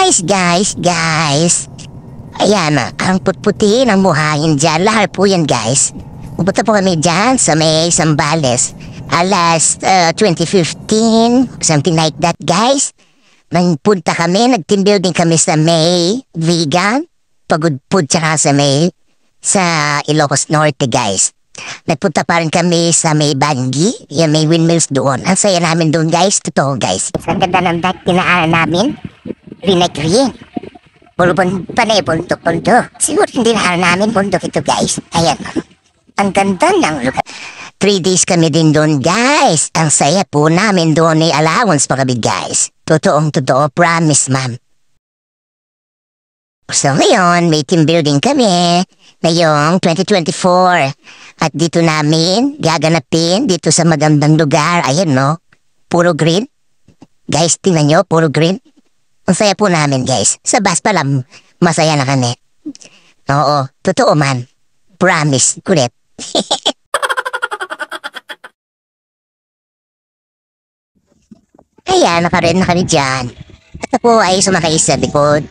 Guys. Ayan na, ang putputi ng buhayin dyan. Lahar po yan, guys. Pupunta po kami dyan sa may Zambales. Last 2015, something like that, guys. Nagpunta kami, nag-team building kami sa may Vegan, Pagudpud, tsaka sa Ilocos Norte, guys. Nagpunta pa rin kami sa may Bangi, yung may windmills doon. Ang saya namin doon, guys. Totoo, guys. Ang ganda ng deck, tinaan namin. Rin. Puro panay, bundok. Siguro hindi na namin bundok ito, guys. Ayan. Ang ganda ng lugar. 3 days kami din doon, guys. Ang saya po namin doon ay allowance pa kami, guys. Totoo, promise, ma'am. So ngayon, may team building kami ngayong 2024. At dito namin gaganapin dito sa magandang lugar. Ayan, no? Puro green. Guys, tingnan nyo, puro green. Ang saya po namin, guys. Sa bus pa lang, masaya na kami. Oo, totoo man. Promise, kulit. Kaya nakarin na kami dyan. At ako ay sumakay sa likod.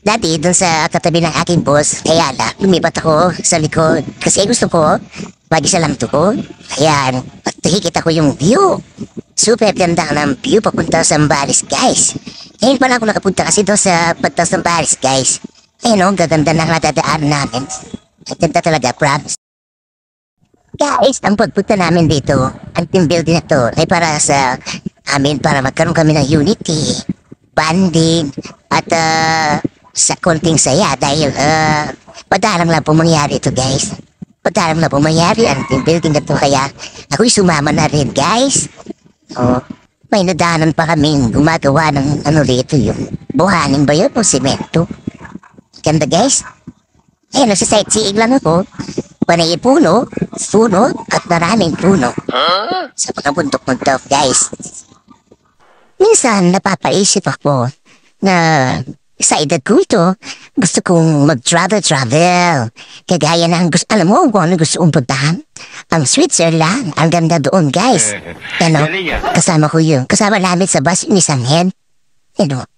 Dati dun sa katabi ng aking boss, kaya lumipat ako sa likod. Kasi gusto ko, lagi sa lamto ko. Ayan, at nakikita ko yung view. Super ganda ng view papunta sa Zambales, guys. Ngayon pala ako nakapunta kasi doon sa patas ng Zambales, guys. Ayun o, gaganda na natadaan namin. Ang ganda talaga, props. Guys, ang pagpunta namin dito, ang team building na to, ay para sa amin, para magkaroon kami ng unity, bonding, at sa konting saya dahil padalang lang po mangyari ito, guys. Padalang lang po mangyari ang team building na to, kaya ako'y sumama na rin, guys. Oh, may nadaanan pa kaming gumagawa ng rito yung buhanin ba yun o simento. Ganda, guys. Ayun, nasa-sightseeing lang ako. Panay puno, at maraming puno. Sa mga bundok-bundok, guys. Minsan, napapaisip ako na sa edad ko ito, gusto kong mag-travel. Kagaya ng gusto, alam mo kung ano gusto kong puntahan? Ang Switzerland, ang ganda doon, guys. Ano, kasama ko yun. Kasama namin sa bus yung isang head. Ano,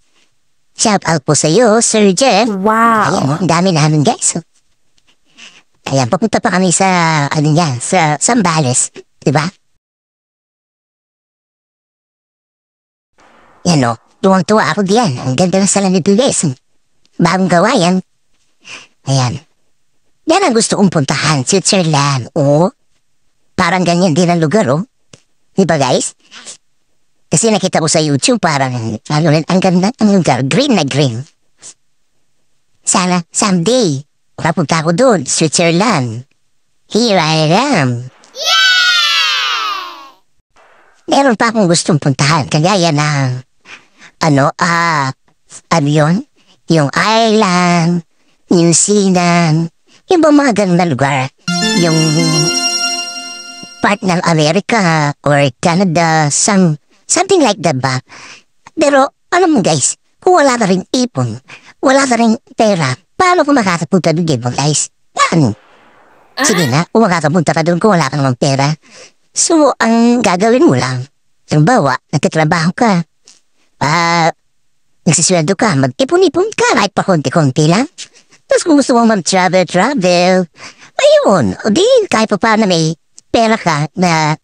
shout out po sa iyo, Sir Jeff. Wow. Ayan, ang dami namin, guys. Ayan, papunta pa kami sa, sa Zambales. Diba? Yan o, tuwang-tuwa ako diyan. Ang ganda ng sala nito, guys. Bagong gawa yan. Ayan. Yan ang gusto kong puntahan, Switzerland. Oo. Parang ganyan din ang lugar, oh. Diba, guys? Kasi nakita ko sa YouTube, parang, ang ganda ang lugar. Green na green. Sana, someday, papunta ako doon, Switzerland. Here I am. Yeah! Meron pa akong gustong puntahan, kagaya ng, ano yun? Yung Ireland, New Zealand, yung mga ganun na lugar. Yung part ng America or Canada, something like that ba? Pero, alam mo, guys, kung wala na rin ipon, wala na rin pera, paano kung makakapunta doon, guys? Paano? Sige na, kung makakapunta ka doon kung wala ka naman pera. So, ang gagawin mo lang, halimbawa, nagtatrabaho ka, nagsisweldo ka, mag-ipon-ipon ka, kahit pa konti-konti lang. Tapos kung gusto mong mag-travel, ayun, o di, kahit pa paano may pera ka na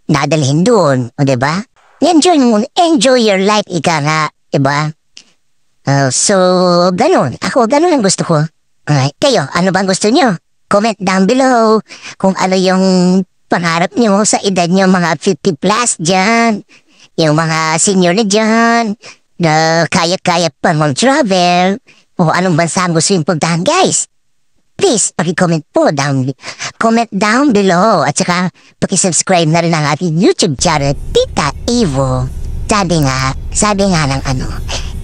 nadalhin doon, o diba? Enjoy your life, ika nga, diba? So, ganun. Ako, ganun ang gusto ko. Alright, kayo, ano bang gusto nyo? Comment down below kung ano yung pangarap nyo sa edad nyo, mga 50 plus dyan. Yung mga senior na dyan, na kaya-kaya pa mag-travel, o anong bansa ang gusto yung puntahan, guys. Please, paki-comment po comment down below. At saka, paki-subscribe na rin ang ating YouTube channel, Tita Evo. Sabi nga ng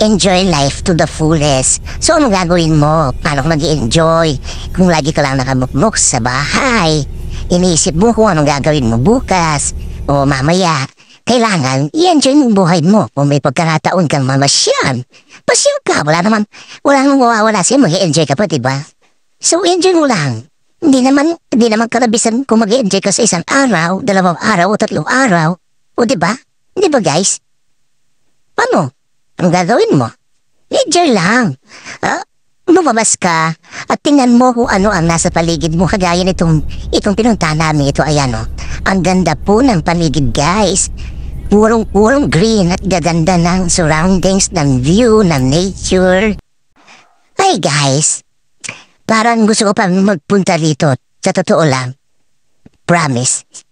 enjoy life to the fullest. So, anong gagawin mo? Paano kung mag-i-enjoy? Kung lagi ka lang nakamukmuk sa bahay, iniisip mo kung anong gagawin mo bukas, o mamaya, kailangan i-enjoy yung buhay mo. Kung may pagkakataon kang mamasyal, pasyal ka. Wala namang mawawala sa'yo. Mag-i-enjoy ka pa, diba? So, enjoy mo lang. Hindi naman karabisan kung mag-i-enjoy ka sa isang araw, 2 araw, o 3 araw. O diba? Diba, guys? Paano? Ang gagawin mo? Enjoy lang. Lumabas ka at tingnan mo kung ano ang nasa paligid mo kagaya itong pinunta namin ito. Ayan o. Ang ganda po ng paligid guys. Purong green at gaganda ng surroundings, ng view, ng nature. Ay guys, parang gusto ko pa magpunta dito. Sa totoo lang. Promise.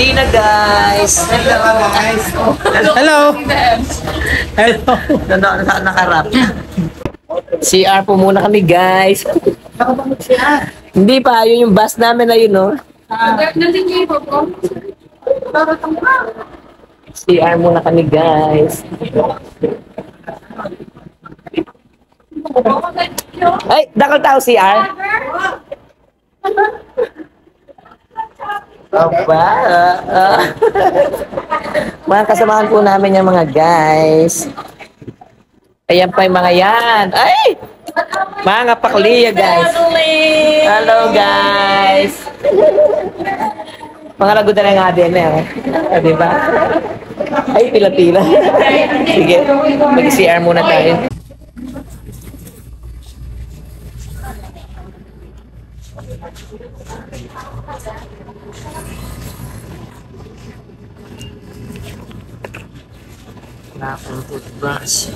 Tina guys! Hello! Hello! Nakarap. CR po muna kami guys. Hindi pa, yun yung bus namin na yun, no? CR muna kami guys. Ay, dakal tao CR. Aba, mga kasamahan po namin yung mga guys. Ayan pa yung mga yan. Ay! Mga pakliya guys. Hello guys. Mga lagoda na nga din eh. Diba? Ay, pila-pila. Sige, mag-CR muna tayo. Apple toothbrush.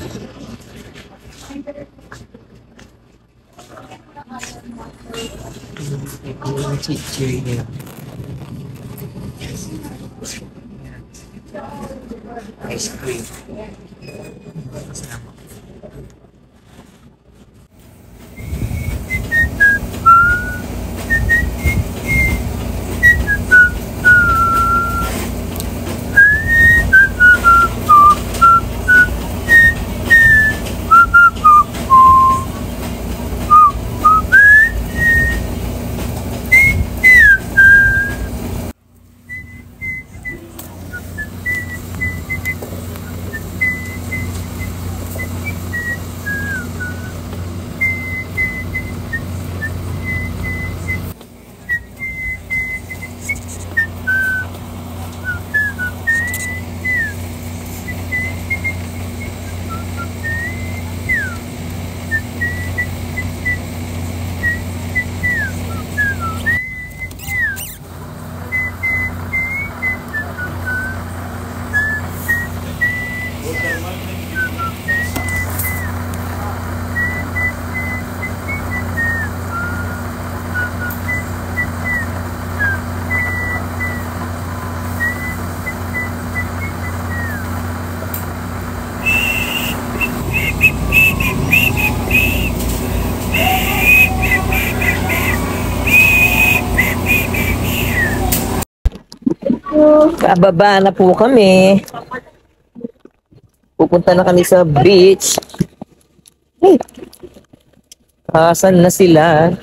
Ice cream. Kababa na po kami. Pupunta na kami sa beach. Hey. Asan na sila?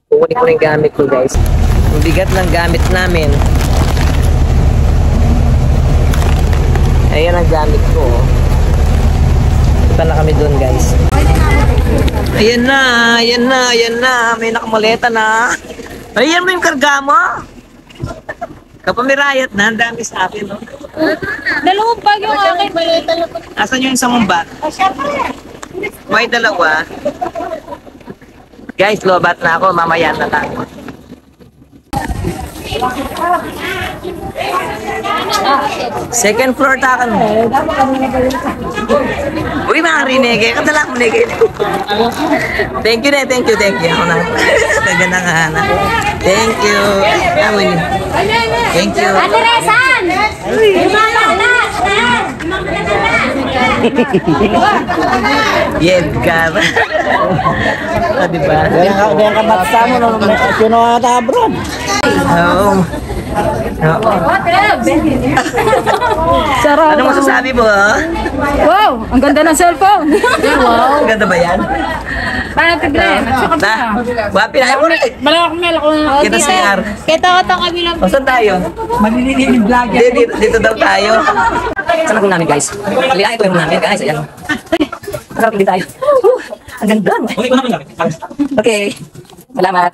Kukunin ko yung gamit ko guys. Ang bigat ng gamit namin. Ayan ang gamit ko. Punta na kami doon guys. Ayan na, ayan na, ayan na. May nakamaleta na. Ayan mo yung karga mo. Kapag may riot na, ang dami sa akin, no? Dalawang bag yung akin. Asan yung isang mong bag? May dalawa. Guys, lobat na ako. Mamaya na lang. Second floor takan mo. Uy, mga rinege. Kadala mo nege. Thank you na, thank you, thank you. Ako na. Ganda nga na. Thank you. Amin. Thank you. Ate Resan! Yedgar. Diba? Diyan ka basta mo nung sino ata abroad. Oo. Oo. Sarap. Ano masasabi mo? Wow, ang ganda ng cellphone. Wow. Ganda ba yan? Para tigre. Na, wapi na mo rin. Malawak mel ako na. Kita si R. Kita ko to kami lang. O, saan tayo? Malilinig vlog yan. Dito daw tayo. Saan ang room namin, guys? Halika, ito yung room namin, guys. Ayan. Masarap din tayo. Ang ganda. Okay. Salamat.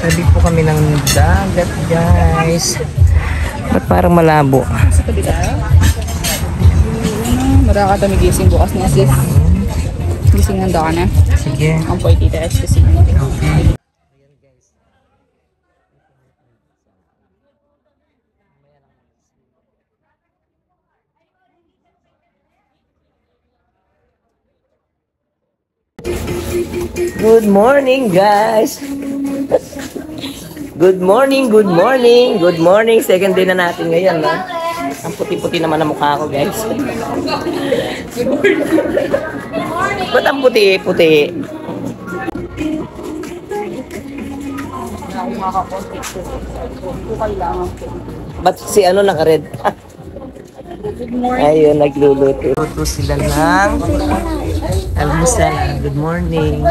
Tabi po kami ng dagat, guys. Ba't parang malabo? Mara ka kami gising bukas na sis. Gising nanda ka na. Sige. Ang po itita es kasi. Okay. Good morning, guys. Good morning, good morning, good morning. Second day na natin ngayon, no? Ang puti-puti naman ang mukha ko, guys. Ba't ang puti-puti? Ba't si ano naka-red? Ayun, nagluluto. Luto sila ng almusal. Good morning.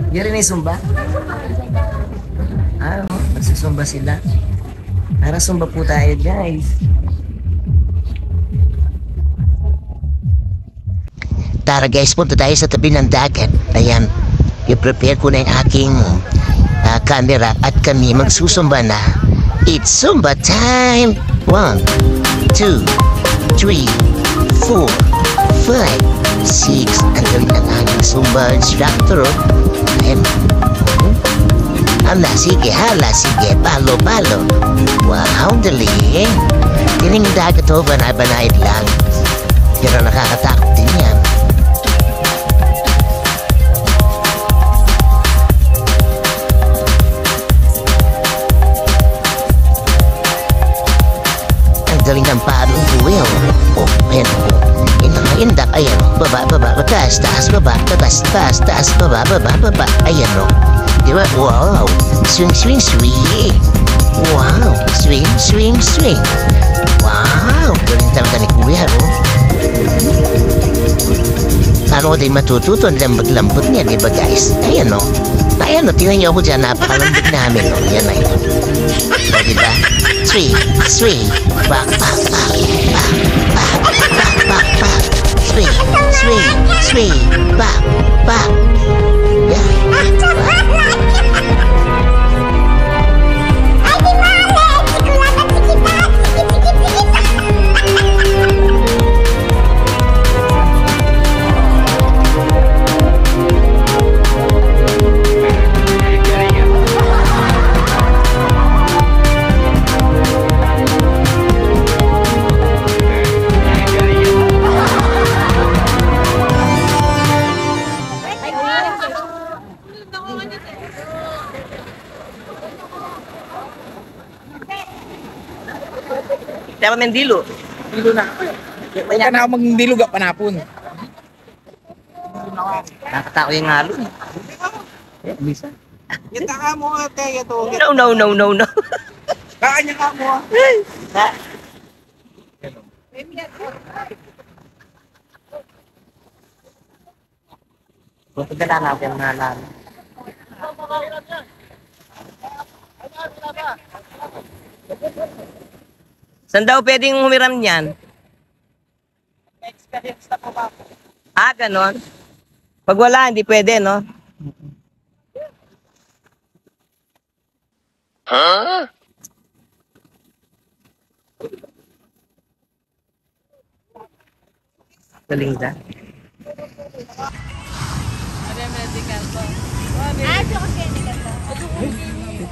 Yari na yung sumba? Nagsusumba sila. Tara, sumba po tayo, guys. Tara guys, punta tayo sa tabi ng dagat. Ayan, i-prepare ko na yung aking camera at kami magsusumba na. It's Zumba time! 1, 2, 3, 4, 5, 6. Ang galing ng aking Zumba instructor. Ayan. Hala, sige, hala, sige. Palo, palo. Wow, galing. Tining dagat ho, banay-banay lang. Pero nakakatakot din yan. Galing ng parang buwil. Oh, ayan po. Indak, ayan. Baba, baba, taas, taas, baba, taas, taas, taas, baba, baba, baba. Ayan o. Diba? Wow. Swing, swing, swing. Wow. Swing, swing, swing. Wow. Galing talaga ni Kuya, oh. Ano din matututo? Lambot-lambot niya, diba guys? Ayan o. Ayan o, tingnan niyo ako dyan. Napakalambot namin o. Yan na yun. O, diba? Swing, swing, back, back, back, back, back, back, back, back, swing, swing, swing, back, back. Yeah. Kaya pa mendilo. Dilo na. Huwag ka na ako magdilog at panapon. Nakatao yung halo. Bisa. Yung taka mo ate, ito. No, no, no, no, no. Kaan yung ka mo. Kung pagkala ako yung nalan. Saan daw pwedeng humiram niyan? Experience na po ba? Ganon. Pag wala, hindi pwede, no? Huh? Galing da. Dito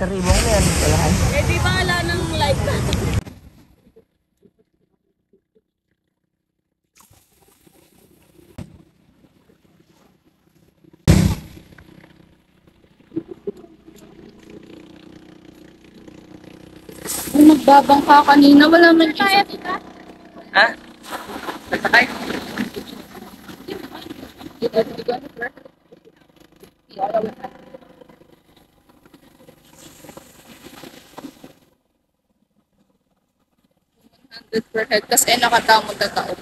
ribong na yan. Kailangan. Eh, di ba ala ng live? Nagbabangka kanina, wala man kaya. Ha? Nagsakay? Per head kasi nakatamod na taon.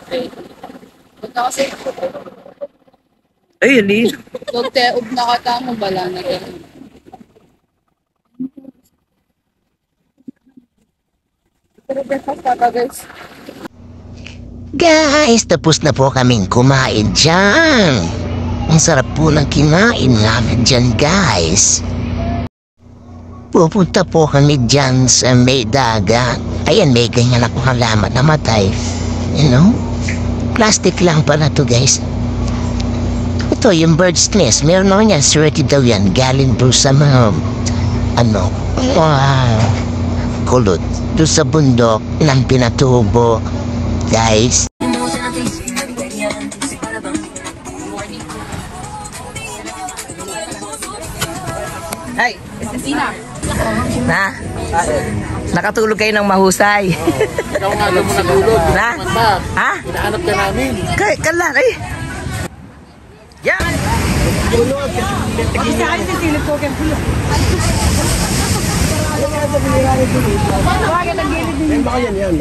Huwag na kasi Ay, ali. huwag teob nakatamo bala na ganun. Pero breakfast pa guys. Guys, tapos na po kaming kumain dyan. Ang sarap po ng kinain namin dyan, guys. Pupunta po kami dyan sa may dagat. Ayan, may ganyan ako halaman namatay. You know? Plastic lang pala to, guys. Ito, yung bird's nest. Meron naman yan, certi daw yan. Galing po sa mga, kulot. Doon sa bundok ng pinatubo. Guys. Ay! Na? Nakatulog kayo ng mahusay. Ikaw nga mo natulog. Na? Ha? Hinahanap ka namin. Kala, ay! Yan! Baka yan.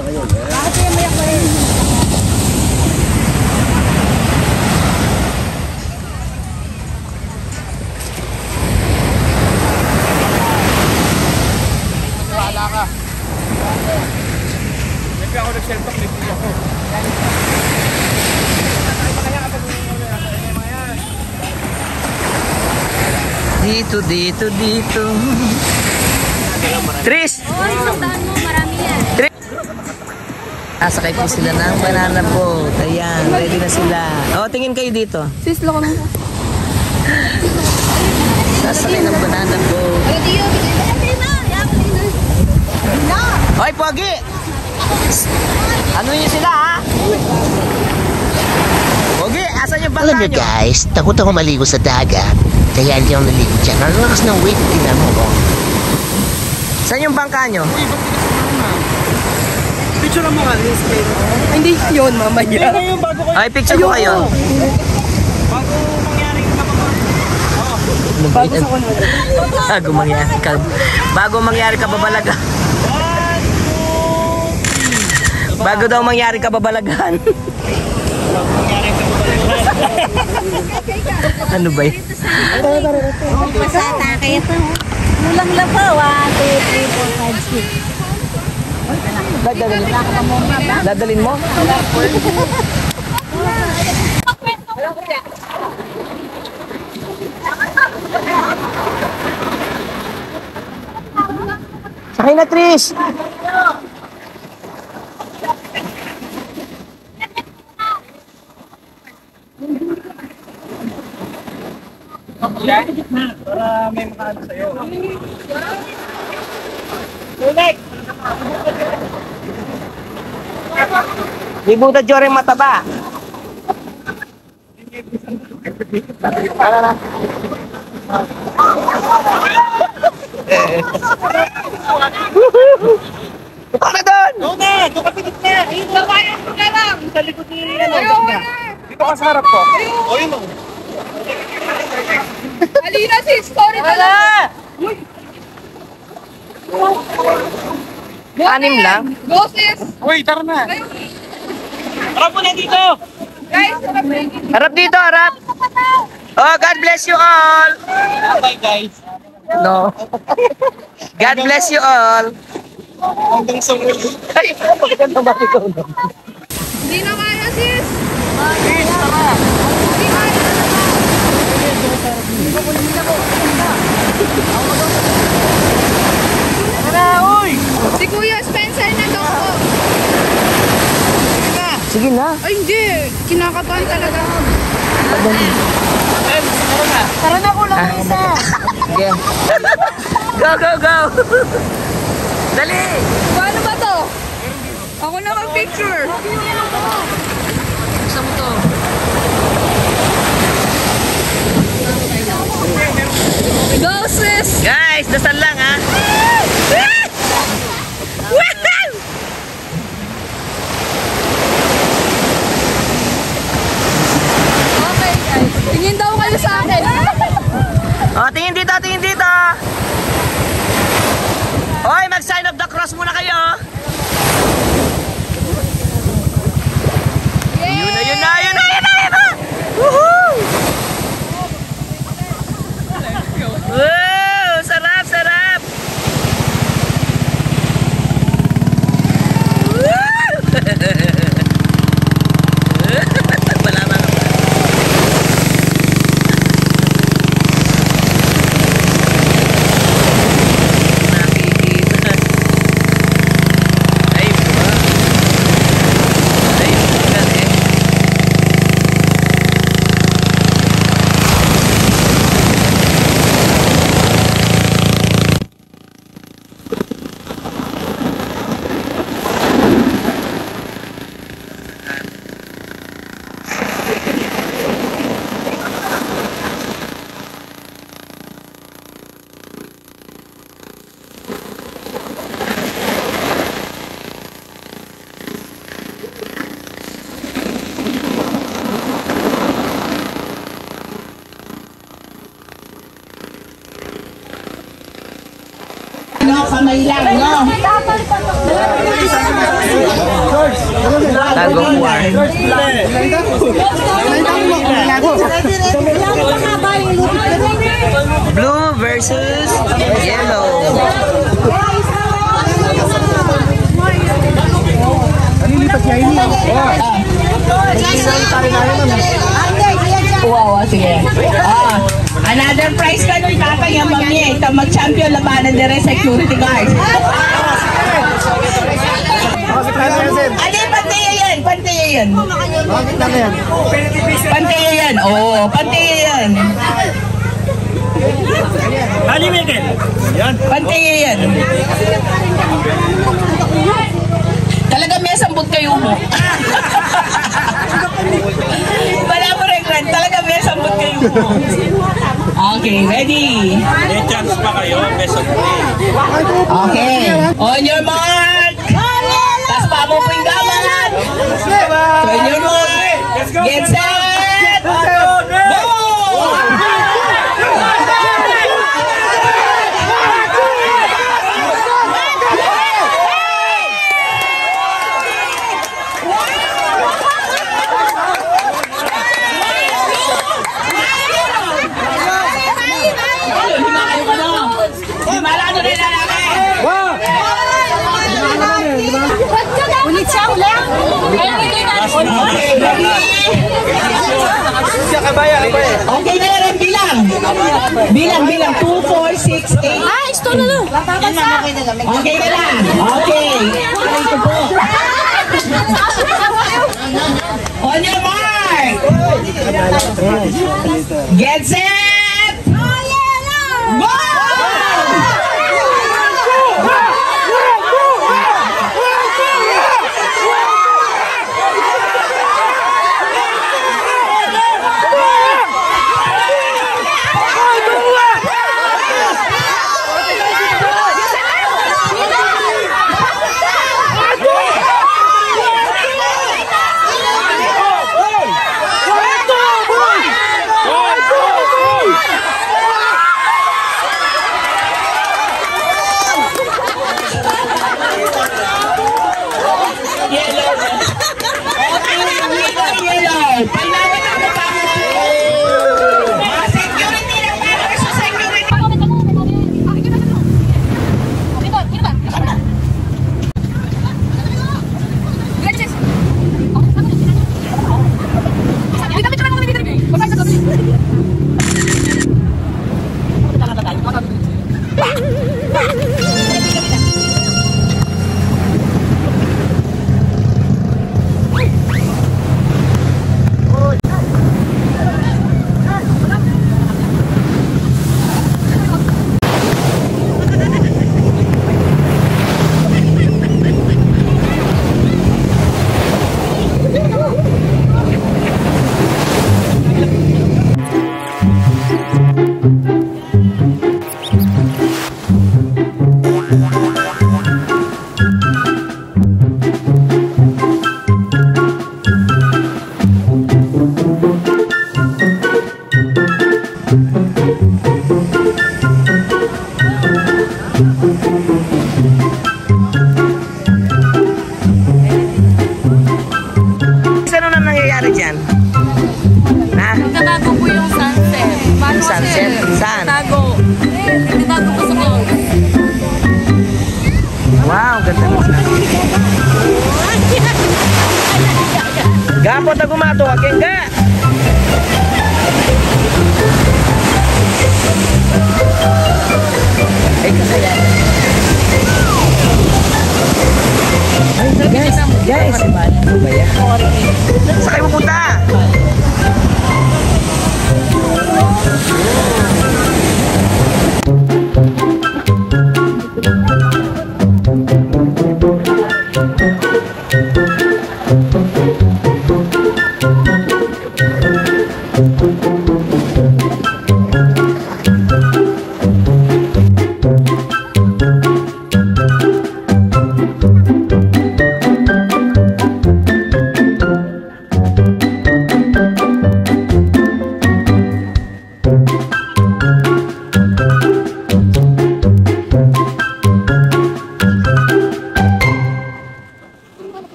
Wala ka. Siyempre ako nag-selfie, nag-video ako. Dito. Tris! Hoy, tandaan mo, marami yan. Sakay po sila ng banana boat. Ayan, ready na sila. O, tingin kayo dito. Sis, loko na. Sasakay ng banana boat. Hoy, Pogi! Ano niyo sila, ha? Pogi, asan yung Alam bangka nyo nyo? guys, takot ako maligo sa dagat. Kaya hindi ako naligo dyan. Ang lakas ng weight, tingnan mo ko. Saan yung bangka nyo? Picture mo nga, Liz. Hindi yun, mamaya. Ay, picture ko kayo. Bago mangyari ka pa. Bago mangyari ka babalagan. Bago daw mangyari ka babalagan. Ano ba yun? Pasata kayo to. Mulang lang pa. 1, 2, 3, 4, 5, 6. Dadalin mo? Sakay na, Tris! Para may makaano sa'yo. Di buta joreng mataba. Ito na doon! Dito ka sa harap ko. O yun o. Alina, sis, sorry talaga. Anim lang? Go, sis. Uy, tara na. Harap mo na dito. Guys, sarap na yun. Harap dito, harap! Oh, God bless you all! Bye guys. No. God bless you all! Hanggang sa muli. Ay, maganda ba ito? Hindi na kaya, sis. Please, tara. Hindi kaya. Tara, uy. Si Kuya Spencer na daw po. Sige na. Ay, hindi. Kinakabahan talaga. Tara na ko lang isa. Sige. Go, go, go! Dali! Paano ba to? Ako na mag-picture. Gusto mo to? Go, sis! Guys, dasal lang ha! Okay, guys. Tingin daw kayo sa akin. Oh, tingin dito, tingin dito! Hoy, mag-sign of the cross muna kayo! Yun na, yun na, yun na, yun na, yun na! Woohoo! Wow! Sarap, sarap! Woo! Wala mga nakikita. Ay, ba? Ay, galing. Kamay lang, no? Tag of war. Blue versus yellow. Wow, sige. Another prize ka nun, tatay, ang mami. Ito, mag-champion labanan din rin security guard. Ano yung pantayo yan? Pantayo yan. Pantayo yan. Oo, pantayo yan. Pantayo yan. Talaga may sambot kayo mo. Wala mo rin, talaga may sambot kayo mo. Okay, ready? May chance pa kayo, best of 3. Okay. On your mark. Tas pa mo po yung gaman. On your mark. Get set. Go! Ulit siya, ulit. Okay na rin, bilang. Bilang. 2, 4, 6, 8. Ay, ito na lang. Okay na lang. Okay. Ito po. On your mark. Get set. Go! nangyari dyan? Ha? Nagtatago po yung sunset. Paano Sunset? kasi? Saan? Nagtatago. Nagtatago po sa cloud. Wow, ganda ng sunset. Gapot na gumato, aking ga! Ay, kasaya. Ay, guys! Ano ba yan? Saan kayo pupunta?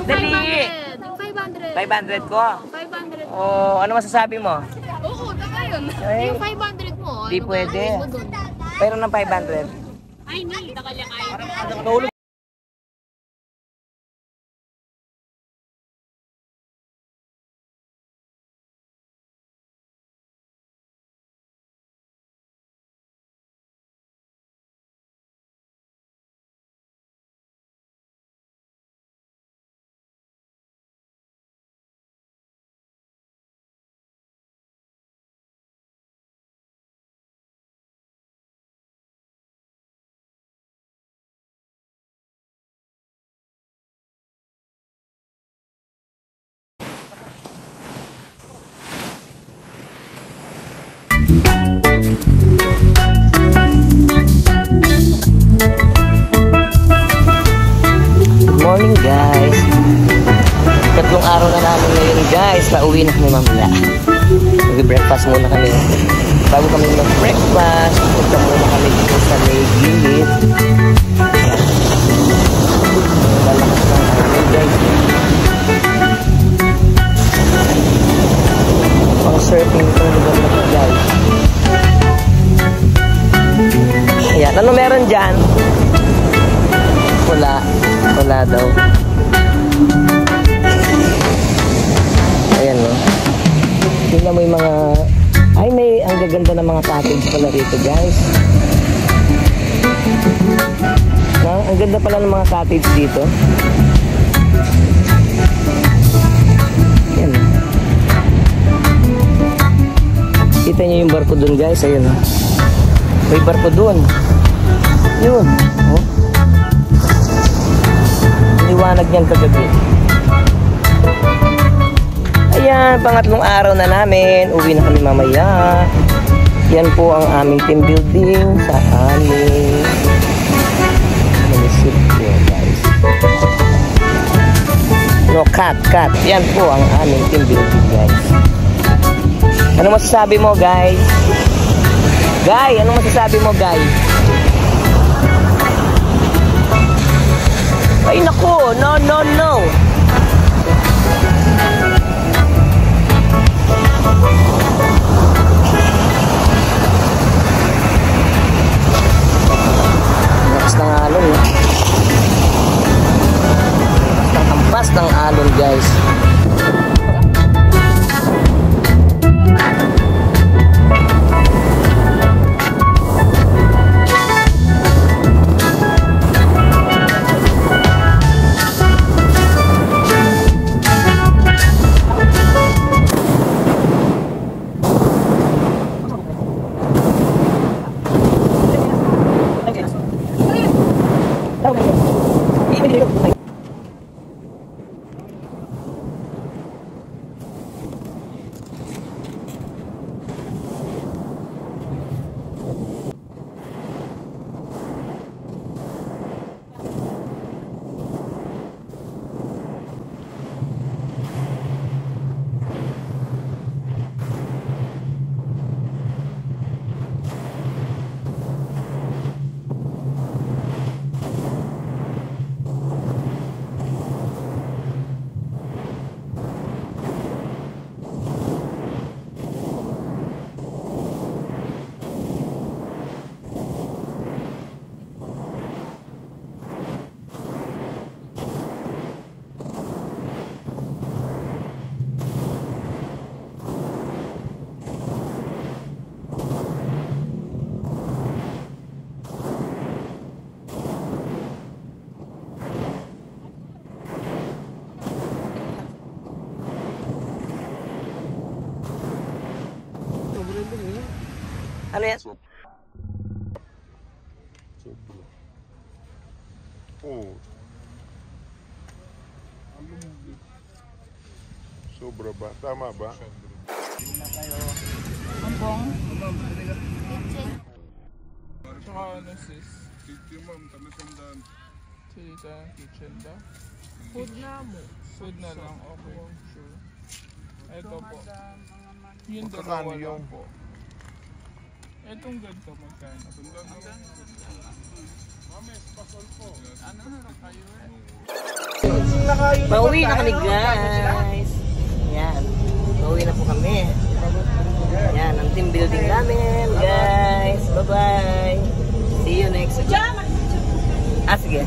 Dali! 500. 500 ko. 500. Oh, ano masasabi mo? Oo, tama yun. Ay. Yung 500 mo. Di ano ba? pwede. Ayun mo dun. Pero ng 500. Ay, hindi. Nakalya kayo. Good morning, guys. Tatlong araw na namin ngayon, guys. Pauwi na kami mamaya. Mag-breakfast muna kami. Bago kami mag-breakfast, punta muna kami dito sa may gilid. Lalakas ng hangin, guys. Pang-surfing itong lugar na ito, guys. Ayan, ano meron dyan? Wala daw. Ayan, no? Tingnan mo yung mga... Ay, ang gaganda ng mga cottage pala rito, guys. No? Ang ganda pala ng mga cottage dito. Ayan, no? Kita nyo yung barko dun, guys. Ayun, no? May barko dun. Yun. Oh. Liwanag niyan kagabi. Ayan, pangatlong araw na namin. Uwi na kami mamaya. Yan po ang aming team building sa aming munisipyo, guys. No, cut. Yan po ang aming team building, guys. Ano masasabi mo, guys? Guy, ano masasabi mo, Guy? Ay, naku! No! Lakas ng alon, eh. Hampas ng alon, guys. Ano yan? Oh. Sobra ba? Tama ba? Ampong. Tsaka ano sis? Kitchen ma'am, tamatandaan. Sige sa kitchen ba? Food na mo. Food na lang, okay. Sure. Ito po. Yung dalawa Magkano yung? lang po. Itong ganito magkano? Ano na lang kayo eh? Pauwi na kami guys. Yan. Pauwi na po kami. Yan, ang team building namin guys. Bye bye. See you next week. Sige.